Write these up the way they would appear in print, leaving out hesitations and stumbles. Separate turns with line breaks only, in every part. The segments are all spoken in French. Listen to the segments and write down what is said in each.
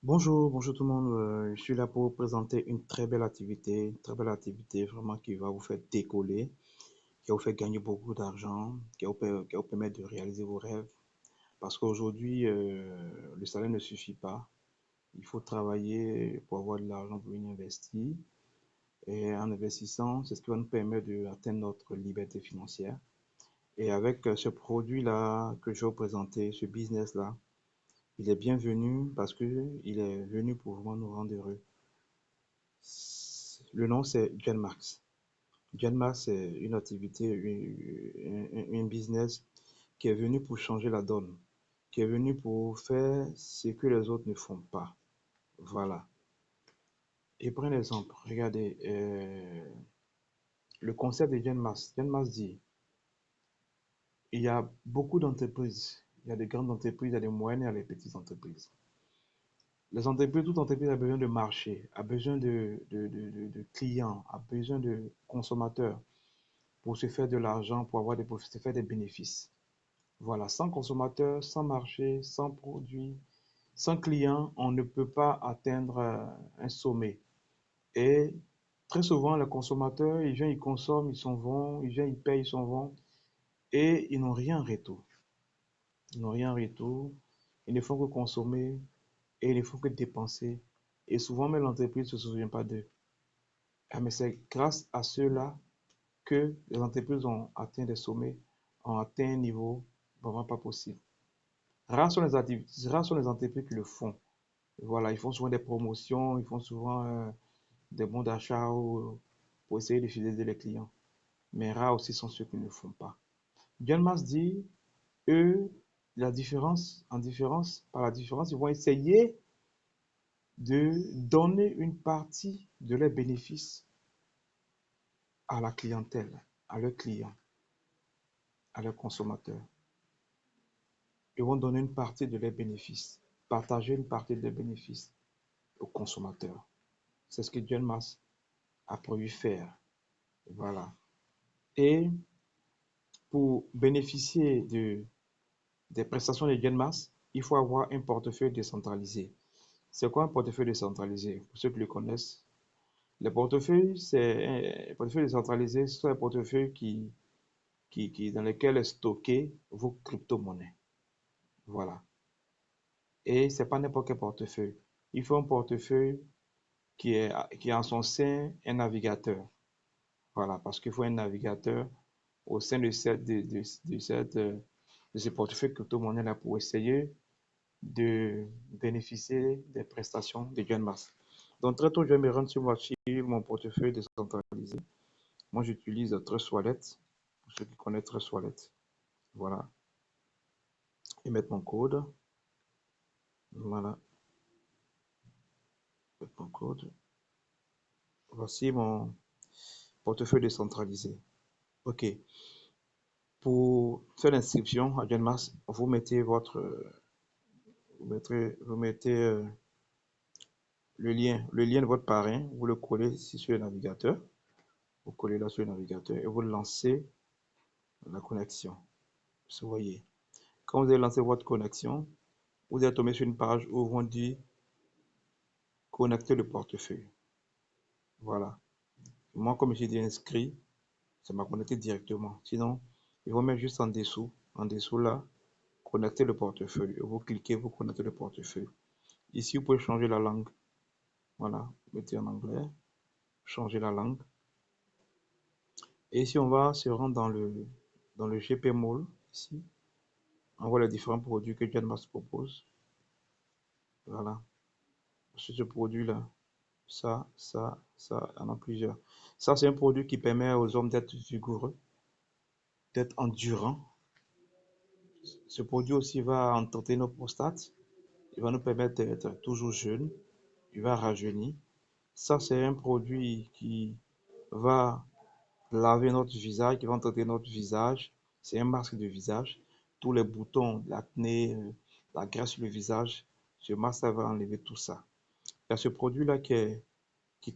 Bonjour tout le monde. Je suis là pour vous présenter une très belle activité vraiment qui va vous faire décoller, qui va vous faire gagner beaucoup d'argent, qui va vous permettre de réaliser vos rêves. Parce qu'aujourd'hui, le salaire ne suffit pas. Il faut travailler pour avoir de l'argent pour venir investir. Et en investissant, c'est ce qui va nous permettre d'atteindre notre liberté financière. Et avec ce produit-là que je vais vous présenter, ce business-là, il est bienvenu parce qu'il est venu pour vraiment nous rendre heureux. Le nom, c'est Genmax. Genmax, c'est une activité, un business qui est venu pour changer la donne, qui est venu pour faire ce que les autres ne font pas. Voilà. Et prenez l'exemple. Regardez, le concept de Genmax. Genmax dit, il y a beaucoup d'entreprises. Il y a des grandes entreprises, il y a des moyennes et il y a des petites entreprises. Les entreprises, toute entreprise a besoin de marché, a besoin de clients, a besoin de consommateurs pour se faire de l'argent, pour avoir pour se faire des bénéfices. Voilà, sans consommateurs, sans marché, sans produits, sans clients, on ne peut pas atteindre un sommet. Et très souvent, les consommateurs, ils viennent, ils consomment, ils s'en vont, ils viennent, ils payent, ils s'en vont, et ils n'ont rien en retour. Ils n'ont rien en retour, ils ne font que consommer, et ils ne font que dépenser. Et souvent, même l'entreprise ne se souvient pas d'eux. Ah, mais c'est grâce à ceux-là que les entreprises ont atteint des sommets, ont atteint un niveau vraiment pas possible. Rares sont les entreprises qui le font. Voilà, ils font souvent des promotions, ils font souvent des bons d'achat pour essayer de fidéliser les clients. Mais rares aussi sont ceux qui ne le font pas. John Mas dit, eux, par la différence, ils vont essayer de donner une partie de leurs bénéfices à la clientèle, à leurs clients, à leurs consommateurs. Ils vont donner une partie de leurs bénéfices, partager une partie des bénéfices aux consommateurs. C'est ce que John Mas a prévu faire. Voilà. Et pour bénéficier des prestations de John Mas, il faut avoir un portefeuille décentralisé. C'est quoi un portefeuille décentralisé? Pour ceux qui le connaissent, les portefeuilles, c'est un portefeuille décentralisé, ce sont les portefeuilles dans lesquels est stocké vos crypto-monnaies. Voilà. Et c'est pas n'importe quel portefeuille. Il faut un portefeuille qui a en son sein un navigateur. Voilà, parce qu'il faut un navigateur au sein de ce portefeuille crypto-monnaie-là pour essayer de bénéficier des prestations de GainMass. Donc, très tôt, je vais me rendre sur mon portefeuille décentralisé. Moi, j'utilise Trust Wallet, pour ceux qui connaissent Trust Wallet. Voilà. Et mettre mon code. Voilà. Mettre mon code. Voici mon portefeuille décentralisé. OK. Pour faire l'inscription à GainMass, vous mettez vous mettez le lien de votre parrain, vous le collez ici sur le navigateur, vous collez là sur le navigateur et vous lancez la connexion. Vous voyez, quand vous avez lancé votre connexion, vous allez tomber sur une page où on dit connecter le portefeuille. Voilà. Moi, comme j'ai dit inscrit, ça m'a connecté directement. Sinon, il faut mettre juste en dessous là, connecter le portefeuille. Vous cliquez, vous connectez le portefeuille. Ici, vous pouvez changer la langue. Voilà, mettez en anglais, changer la langue. Et si on va se rendre dans le GP Mall, ici, on voit les différents produits que Genmax propose. Voilà. Sur ce produit-là, ça, il y en a plusieurs. Ça, c'est un produit qui permet aux hommes d'être vigoureux, d'être endurants. Ce produit aussi va entretenir nos prostates. Il va nous permettre d'être toujours jeunes. Il va rajeunir. Ça, c'est un produit qui va laver notre visage, qui va entretenir notre visage. C'est un masque de visage. Tous les boutons, l'acné, la graisse sur le visage, ce masque va enlever tout ça. Il y a ce produit-là qui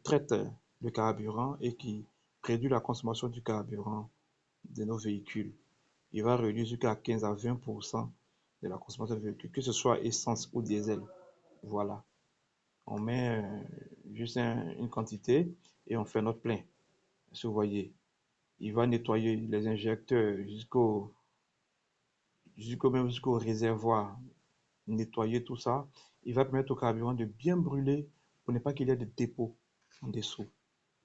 traite le carburant et qui réduit la consommation du carburant de nos véhicules. Il va réduire jusqu'à 15 à 20% de la consommation de véhicules, que ce soit essence ou diesel. Voilà. On met juste une quantité et on fait notre plein. Si vous voyez, il va nettoyer les injecteurs jusqu'au réservoir, nettoyer tout ça. Il va permettre au carburant de bien brûler pour ne pas qu'il y ait de dépôt en dessous.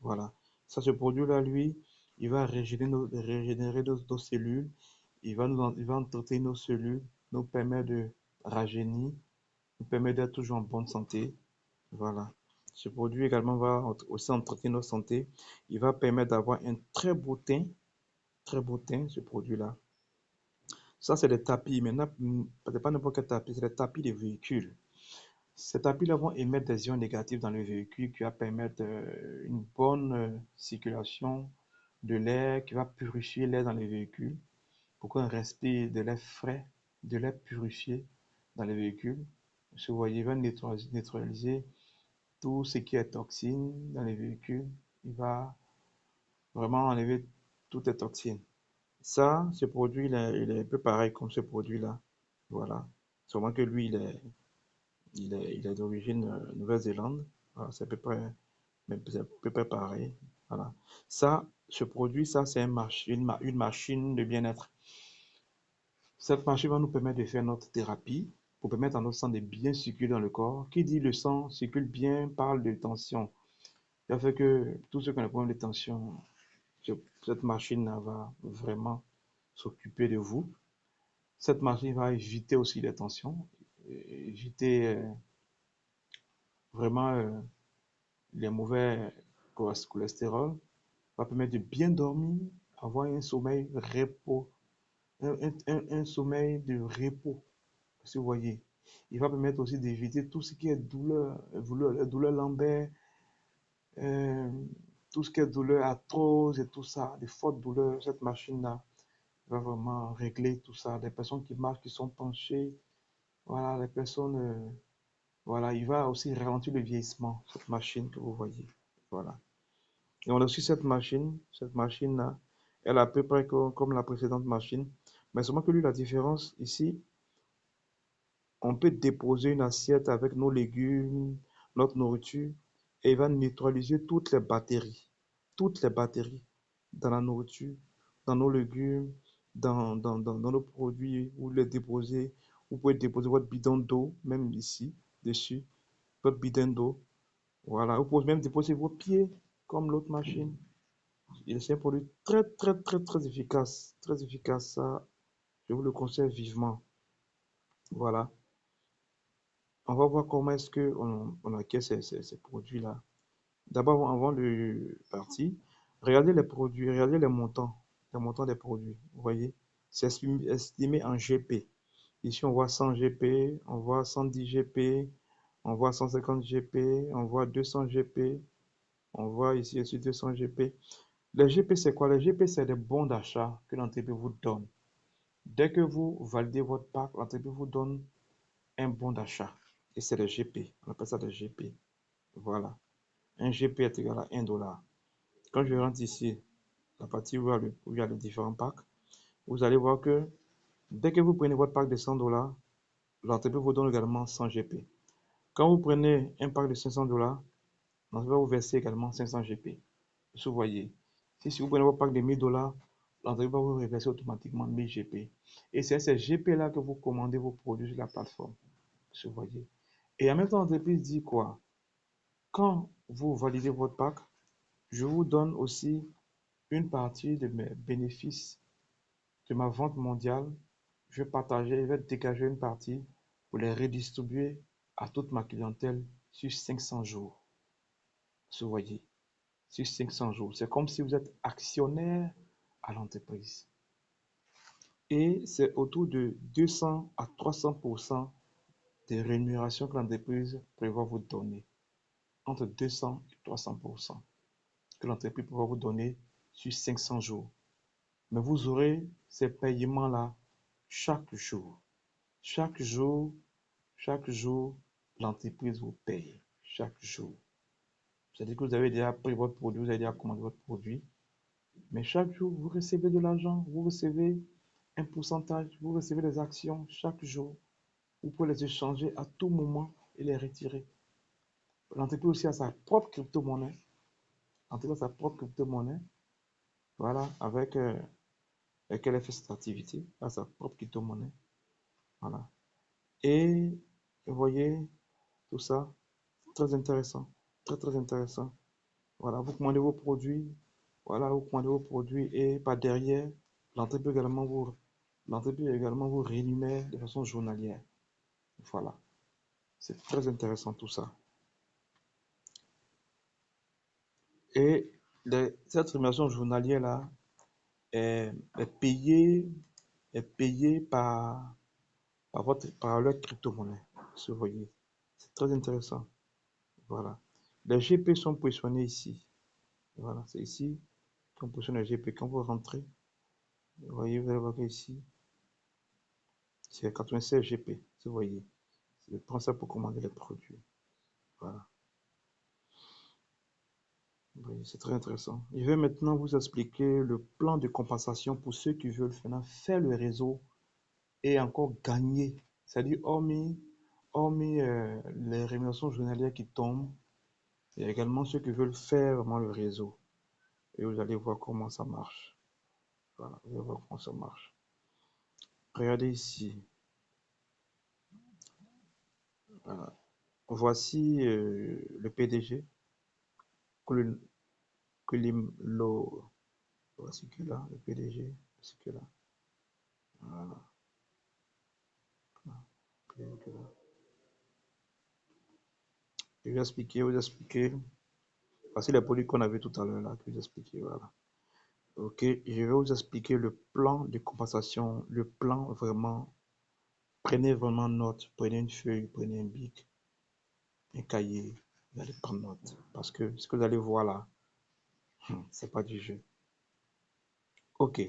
Voilà. Ça, ce produit-là, lui, il va régénérer nos cellules. Il va entretenir nos cellules, nous permet de rajeunir, nous permet d'être toujours en bonne santé. Voilà. Ce produit également va aussi entretenir notre santé. Il va permettre d'avoir un très beau teint, ce produit-là. Ça, c'est des tapis. Maintenant, peut-être pas n'importe quel tapis, c'est des tapis de véhicules. Ces tapis-là vont émettre des ions négatifs dans le véhicule qui va permettre une bonne circulation de l'air, qui va purifier l'air dans les véhicules pour qu'on respire de l'air frais, de l'air purifié dans les véhicules. Vous voyez, il va neutraliser tout ce qui est toxine dans les véhicules. Il va vraiment enlever toutes les toxines. Ça, ce produit, il est un peu pareil comme ce produit-là. Voilà. Seulement que lui, il est d'origine Nouvelle-Zélande. Voilà, c'est à peu près, mais c'est à peu près pareil. Voilà. Ça, ce produit, ça, c'est une machine de bien-être. Cette machine va nous permettre de faire notre thérapie pour permettre à notre sang de bien circuler dans le corps. Qui dit le sang circule bien parle de tension. Ça fait que tous ceux qui ont des problèmes de tension, cette machine va vraiment s'occuper de vous. Cette machine va éviter aussi les tensions, éviter vraiment les mauvais cholestérol, va permettre de bien dormir, avoir un sommeil repos, un sommeil de repos, si vous voyez. Il va permettre aussi d'éviter tout ce qui est douleur lombaire, euh, tout ce qui est douleur arthrose et tout ça, des fortes douleurs. Cette machine-là va vraiment régler tout ça. Les personnes qui marchent, qui sont penchées, voilà, les personnes, voilà, il va aussi ralentir le vieillissement, cette machine que vous voyez. Voilà. Et on a aussi cette machine-là, elle est à peu près comme la précédente machine, mais seulement que lui, la différence ici, on peut déposer une assiette avec nos légumes, notre nourriture, et il va neutraliser toutes les batteries dans la nourriture, dans nos légumes, dans nos produits, vous les déposez, vous pouvez déposer votre bidon d'eau, même ici, dessus, votre bidon d'eau. Voilà, vous pouvez même déposer vos pieds, comme l'autre machine. C'est un produit très efficace. Très efficace, ça, je vous le conseille vivement. Voilà. On va voir comment est-ce on acquiert ces produits-là. D'abord, avant de partir, regardez les produits, regardez les montants des produits. Vous voyez, c'est estimé en GP. Ici, on voit 100 GP, on voit 110 GP, on voit 150 GP, on voit 200 GP, on voit ici aussi 200 GP. Les GP, c'est quoi? Les GP, c'est des bons d'achat que l'entreprise vous donne. Dès que vous validez votre pack, l'entreprise vous donne un bon d'achat. Et c'est le GP. On appelle ça le GP. Voilà. Un GP est égal à 1 dollar. Quand je rentre ici, la partie où il y a les différents packs, vous allez voir que dès que vous prenez votre pack de 100 dollars, l'entreprise vous donne également 100 GP. Quand vous prenez un pack de 500 dollars, l'entreprise va vous verser également 500 GP. Vous voyez. Si vous prenez votre pack de 1000 dollars, l'entreprise va vous reverser automatiquement 1000 GP. Et c'est ces GP-là que vous commandez vos produits sur la plateforme. Vous voyez. Et en même temps, l'entreprise dit quoi? Quand vous validez votre pack, je vous donne aussi une partie de mes bénéfices de ma vente mondiale. Je vais partager, je vais dégager une partie pour les redistribuer à toute ma clientèle sur 500 jours. Vous voyez, sur 500 jours. C'est comme si vous êtes actionnaire à l'entreprise. Et c'est autour de 200 à 300% des rémunérations que l'entreprise prévoit vous donner. Entre 200 et 300% que l'entreprise pourra vous donner sur 500 jours. Mais vous aurez ces paiements-là chaque jour. Chaque jour, chaque jour, l'entreprise vous paye. Chaque jour. C'est-à-dire que vous avez déjà pris votre produit, vous avez déjà commandé votre produit. Mais chaque jour, vous recevez de l'argent, vous recevez un pourcentage, vous recevez des actions chaque jour. Vous pouvez les échanger à tout moment et les retirer. L'entreprise aussi a sa propre crypto-monnaie. L'entreprise a sa propre crypto-monnaie. Voilà, avec laquelle elle fait cette activité. Elle a sa propre crypto-monnaie. Voilà. Et vous voyez, tout ça, très intéressant. Très, très intéressant. Voilà, vous commandez vos produits. Voilà, vous commandez vos produits et par derrière, l'entreprise également vous rémunère de façon journalière. Voilà, c'est très intéressant tout ça. Et cette rémunération journalière-là est payée, par leur crypto-monnaie. Vous voyez, c'est très intéressant. Voilà. Les GP sont positionnés ici. Voilà, c'est ici qu'on positionne les GP. Quand vous rentrez, vous voyez, vous allez voir ici, c'est 96 GP. Vous voyez, c'est le prend ça pour commander les produits. Voilà. Oui, c'est très intéressant. Je vais maintenant vous expliquer le plan de compensation pour ceux qui veulent maintenant faire le réseau et encore gagner. C'est-à-dire, hormis les rémunérations journalières qui tombent, il y a également ceux qui veulent faire vraiment le réseau. Et vous allez voir comment ça marche. Voilà, vous allez voir comment ça marche. Regardez ici. Voilà. Voici le PDG. Kulimlo. Voici que là, le PDG. Voici que là. Voilà. Que là. Je vais vous expliquer. Voici les produits qu'on a vu tout à l'heure là, que je vous expliquer. Voilà. Ok, je vais vous expliquer le plan de compensation, le plan vraiment. Prenez vraiment note, prenez une feuille, prenez un bic, un cahier, vous allez prendre note. Parce que ce que vous allez voir là, c'est pas du jeu. Ok,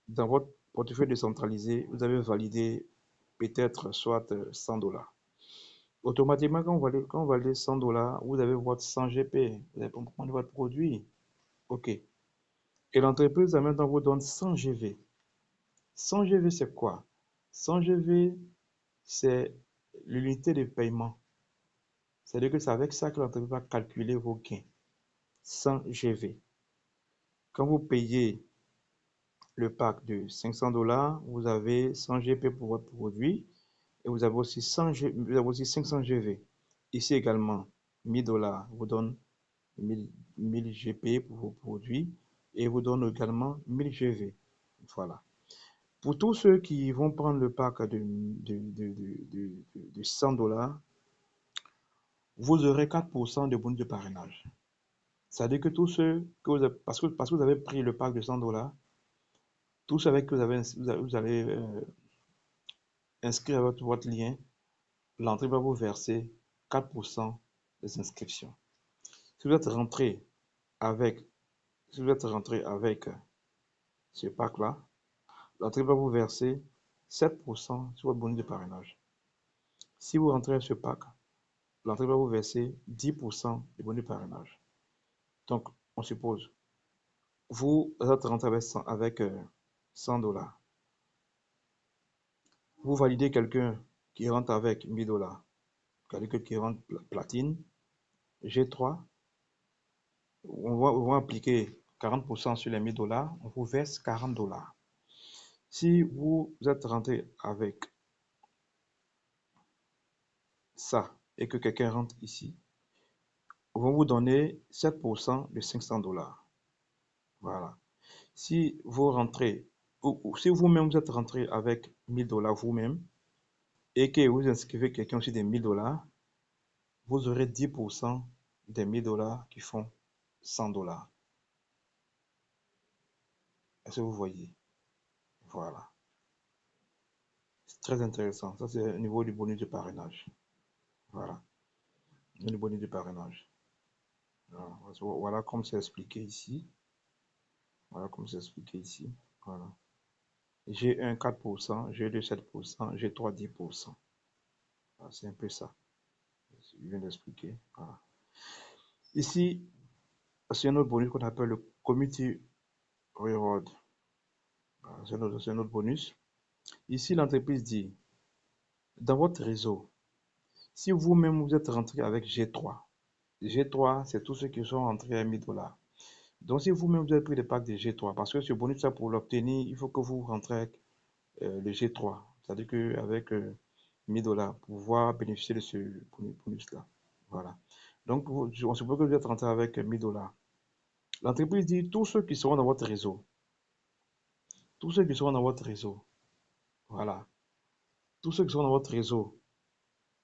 dans votre portefeuille décentralisé, vous avez validé peut-être soit 100 $. Automatiquement, quand vous validez 100 $, vous avez votre 100 GP, vous allez prendre votre produit. Ok. Et l'entreprise, en même temps, vous donne 100 GV. 100 GV, c'est quoi? 100 GV, c'est l'unité de paiement. C'est-à-dire que c'est avec ça que l'entreprise va calculer vos gains. 100 GV. Quand vous payez le pack de 500 $, vous avez 100 GP pour votre produit et vous avez aussi 500 GV. Ici également, 1000 $ vous donne 1000 GP pour vos produits et vous donne également 1000 GV. Voilà. Pour tous ceux qui vont prendre le pack de 100 $, vous aurez 4% de bonus de parrainage. C'est-à-dire que tous ceux que parce que vous avez pris le pack de 100 $, tous ceux avec que vous allez inscrire votre lien, l'entrée va vous verser 4% des inscriptions. Si vous êtes rentré avec, si vous êtes rentré avec ce pack-là, l'entrée va vous verser 7% sur votre bonus de parrainage. Si vous rentrez avec ce pack, l'entrée va vous verser 10% de bonus de parrainage. Donc, on suppose, vous êtes rentré avec 100 $. Vous validez quelqu'un qui rentre avec 1000 $, quelqu'un qui rentre platine, G3, on va appliquer 40% sur les 1000 $, on vous verse 40 $. Si vous êtes rentré avec ça et que quelqu'un rentre ici, on va vous donner 7% de 500 $. Voilà. Si vous rentrez, ou si vous-même vous êtes rentré avec 1000 $ vous-même et que vous inscrivez quelqu'un aussi des 1000 $, vous aurez 10% des 1000 $ qui font 100 $. Est-ce que vous voyez? Voilà. C'est très intéressant. Ça, c'est au niveau du bonus de parrainage. Voilà. Le bonus de parrainage. Voilà comme c'est expliqué ici. Voilà comme c'est expliqué ici. Voilà. G1 4%, G2 7%, G3 10%. Voilà, c'est un peu ça. Je viens d'expliquer. Voilà. Ici, c'est un autre bonus qu'on appelle le Community Reward. Voilà, c'est un autre bonus. Ici, l'entreprise dit, dans votre réseau, Si vous-même vous êtes rentré avec G3, G3, c'est tous ceux qui sont rentrés à 1000 $. Donc, si vous-même vous avez pris le pack de G3, parce que ce bonus-là, pour l'obtenir, il faut que vous rentrez avec le G3. C'est-à-dire qu'avec 1000 $ pour pouvoir bénéficier de ce bonus-là. Voilà. Donc, on suppose que vous êtes rentré avec 1000 $. L'entreprise dit tous ceux qui seront dans votre réseau, tous ceux qui seront dans votre réseau, voilà, tous ceux qui seront dans votre réseau,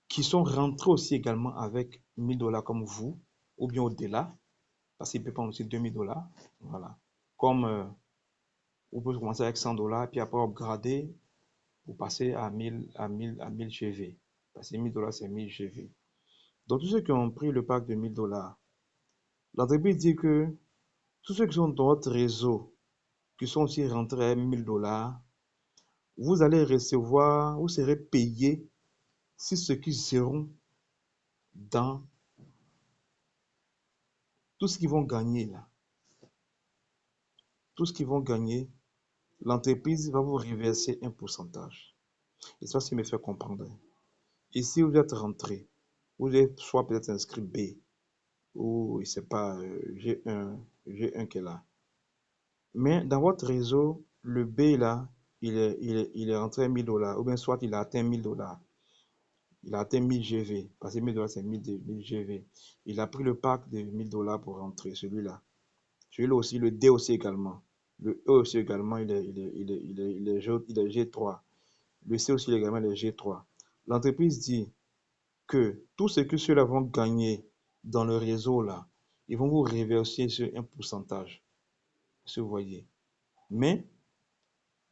qui sont rentrés aussi également avec 1000 $ comme vous, ou bien au-delà, parce qu'il peut prendre aussi 2000 $, voilà. Comme vous pouvez commencer avec 100 $, puis après upgrader, vous passez à 1000 GV. Parce que 1000 $, c'est 1000 GV. Donc, tous ceux qui ont pris le pack de 1000 $, l'entreprise dit que tous ceux qui sont dans votre réseau, qui sont aussi rentrés à 1000 $, vous allez recevoir, vous serez payé si ceux qui seront dans tout ce qu'ils vont gagner là. Tout ce qu'ils vont gagner, l'entreprise va vous reverser un pourcentage. Et ça, me fait comprendre. Et si vous êtes rentré, vous êtes soit peut-être inscrit B, ou je ne sais pas, G1 qui est là. Mais dans votre réseau, le B là, il est rentré à 1000 $, ou bien soit il a atteint 1000 $. Il a atteint 1000 GV, parce que 1000 $ c'est 1000 GV. Il a pris le pack de 1000 $ pour rentrer, celui-là. Celui-là aussi, le D aussi également. Le E aussi également, il est G3. Le C aussi également, il est G3. L'entreprise dit que tout ce que ceux-là vont gagner dans le réseau là, ils vont vous reverser sur un pourcentage. Si vous voyez. Mais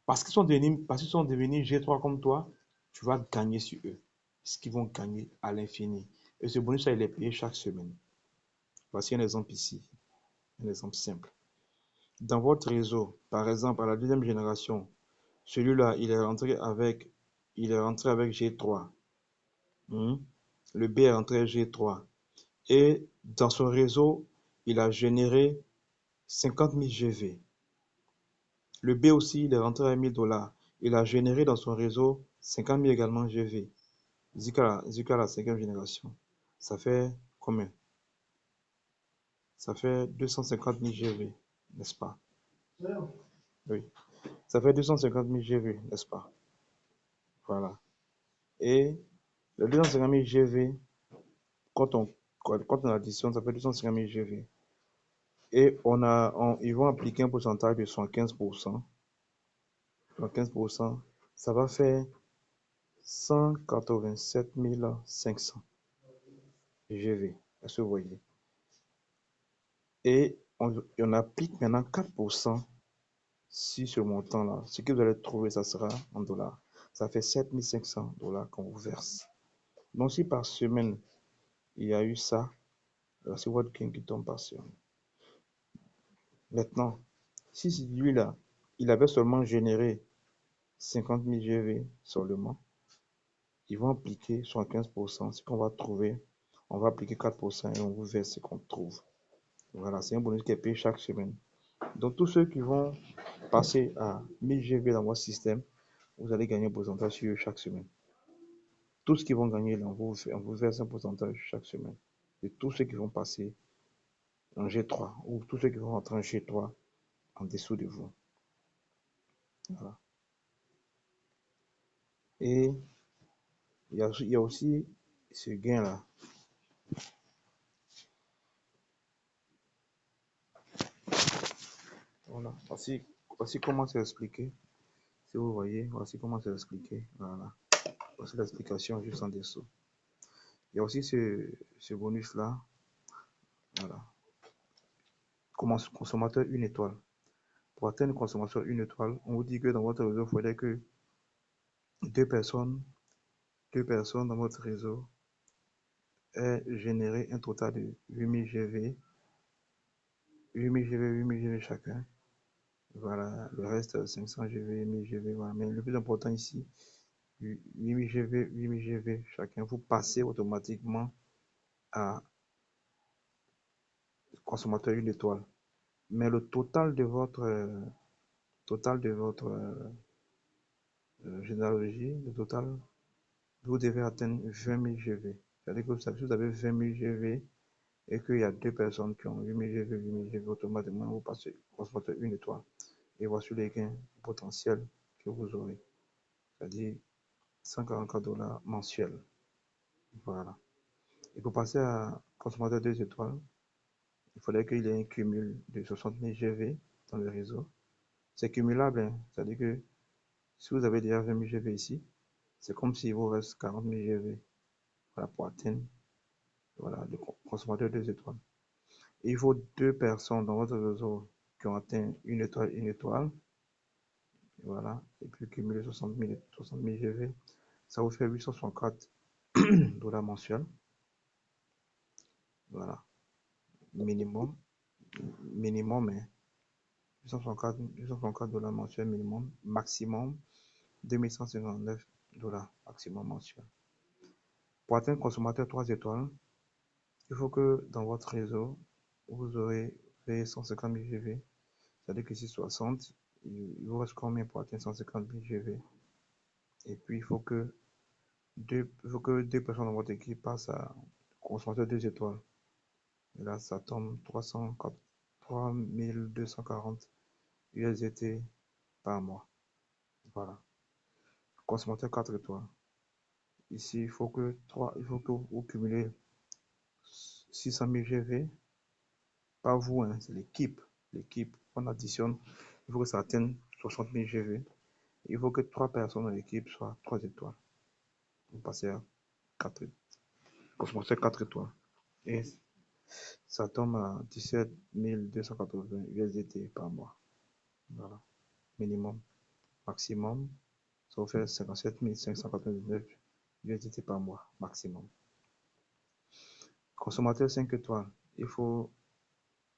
parce qu'ils sont devenus G3 comme toi, tu vas gagner sur eux. Ce qu'ils vont gagner à l'infini. Et ce bonus, ça, il est payé chaque semaine. Voici un exemple ici. Un exemple simple. Dans votre réseau, par exemple, à la deuxième génération, celui-là, il est rentré avec G3. Le B est rentré G3. Et dans son réseau, il a généré 50 000 GV. Le B aussi, il est rentré à 1000 $. Il a généré dans son réseau 50 000 également GV. Zika, la cinquième génération. Ça fait combien? Ça fait 250 000 GV, n'est-ce pas? Oui. Ça fait 250 000 GV, n'est-ce pas? Voilà. Et le 250 000 GV, quand on additionne, ça fait 250 000 GV. Et ils vont appliquer un pourcentage de 75%. 75%, ça va faire 187 500 GV. Est-ce que vous voyez? Et on applique maintenant 4% sur ce montant-là. Ce que vous allez trouver, ça sera en dollars. Ça fait 7 500 $ qu'on vous verse. Donc, si par semaine, il y a eu ça, c'est votre gain qui tombe par semaine. Maintenant, si lui-là, il avait seulement généré 50 000 GV seulement, ils vont appliquer 75%. Ce qu'on va trouver, on va appliquer 4% et on vous verse ce qu'on trouve. Voilà, c'est un bonus qui est payé chaque semaine. Donc, tous ceux qui vont passer à 1000 GV dans votre système, vous allez gagner un pourcentage sur eux chaque semaine. Tous ceux qui vont gagner, là, on vous verse un pourcentage chaque semaine. Et tous ceux qui vont passer en G3 ou tous ceux qui vont rentrer en G3 en dessous de vous. Voilà. Et il y a aussi ce gain-là. Voilà. Voici comment c'est expliqué. Si vous voyez, voici comment c'est expliqué. Voilà. Voici l'explication juste en dessous. Il y a aussi ce bonus-là. Voilà. Consommateur une étoile. Pour atteindre consommation une étoile, on vous dit que dans votre réseau, il faudrait que deux personnes dans votre réseau aient généré un total de 8000 GV, 8000 GV, 8000 GV chacun. Voilà, le reste 500 GV, 1000 GV. Voilà. Mais le plus important ici, 8000 GV, 8000 GV chacun, vous passez automatiquement à consommateur une étoile. Mais le total de votre généalogie, le total, vous devez atteindre 20 000 GV. C'est-à-dire que si vous avez 20 000 GV et qu'il y a deux personnes qui ont 8 000 GV, 8 000 GV, automatiquement, vous passez, transportez une étoile. Et voici les gains potentiels que vous aurez. C'est-à-dire 144 dollars mensuels. Voilà. Et pour passer à consommateur 2 étoiles, il faudrait qu'il y ait un cumul de 60 000 GV dans le réseau. C'est cumulable, hein. C'est-à-dire que si vous avez déjà 20 000 GV ici, c'est comme s'il vous reste 40 000 GV, voilà, pour atteindre, voilà, le consommateur 2 étoiles. Et il faut deux personnes dans votre réseau qui ont atteint une étoile, voilà, et puis cumuler 60 000 GV, ça vous fait 864 dollars mensuels, voilà, minimum, hein, 864 dollars mensuels minimum, maximum 2159 dollars maximum mensuel. Pour atteindre consommateur 3 étoiles, il faut que dans votre réseau, vous aurez fait 150 000 GV. C'est-à-dire que si 60, il vous reste combien pour atteindre 150 000 GV? Et puis, il faut que deux personnes dans votre équipe passent à consommateur 2 étoiles. Et là, ça tombe 3240 USDT par mois. Voilà. Consommateur 4 étoiles. Ici, il faut que vous cumulez 600 000 GV. Pas vous, hein, c'est l'équipe. L'équipe, on additionne. Il faut que ça atteigne 60 000 GV. Il faut que 3 personnes dans l'équipe soient 3 étoiles. Vous passez à 4, consommateur 4 étoiles. Et ça tombe à 17 280 USDT par mois. Voilà. Minimum. Maximum, ça vous fait 57 599 USDT par mois. Maximum. Consommateur 5 étoiles. Il faut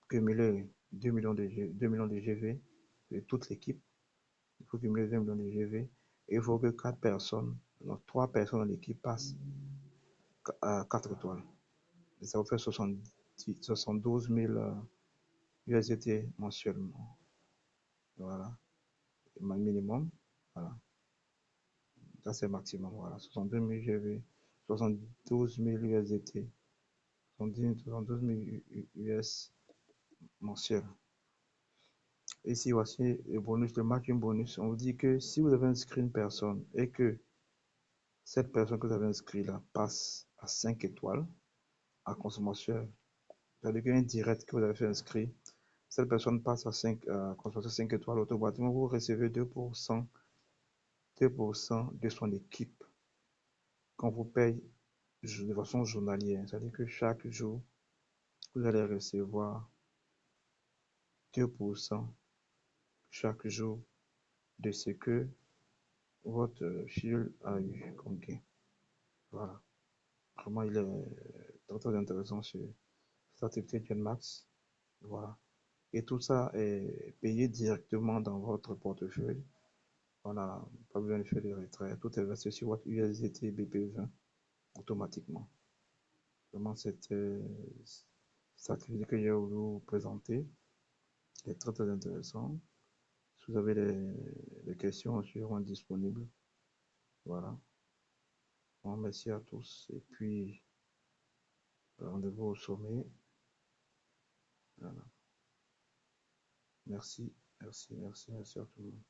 cumuler 2 millions de GV de toute l'équipe. Il faut cumuler 20 millions de GV. Et il faut que 4 personnes, donc 3 personnes dans l'équipe passent à 4 étoiles. Et ça vous fait 72 000 USDT mensuellement. Voilà. Minimum. Voilà. Ça, c'est maximum. Voilà. 62 000 GV. 72 000 USDT. 72 000 US mensuels. Ici, voici le bonus, le matching bonus. On vous dit que si vous avez inscrit une personne et que cette personne que vous avez inscrite là passe à 5 étoiles à consommation, c'est-à-dire qu'un direct que vous avez fait inscrire, cette personne passe à 5, consommation 5 étoiles, automatiquement vous recevez 2% de son équipe qu'on vous paye de façon journalière. C'est-à-dire que chaque jour, vous allez recevoir 2% chaque jour de ce que votre fil a eu comme gain. Voilà. Vraiment, il est très intéressant sur cette activité GenMax. Voilà. Et tout ça est payé directement dans votre portefeuille. Voilà. Pas besoin de faire des retraits. Tout est versé sur votre USDT BP20 automatiquement. Vraiment, cette activité que j'ai voulu vous présenter est très très intéressant. Si vous avez des questions, je suis disponible. Voilà. Bon, merci à tous. Et puis, rendez-vous au sommet. Voilà. Merci, merci, merci, merci à tout le monde.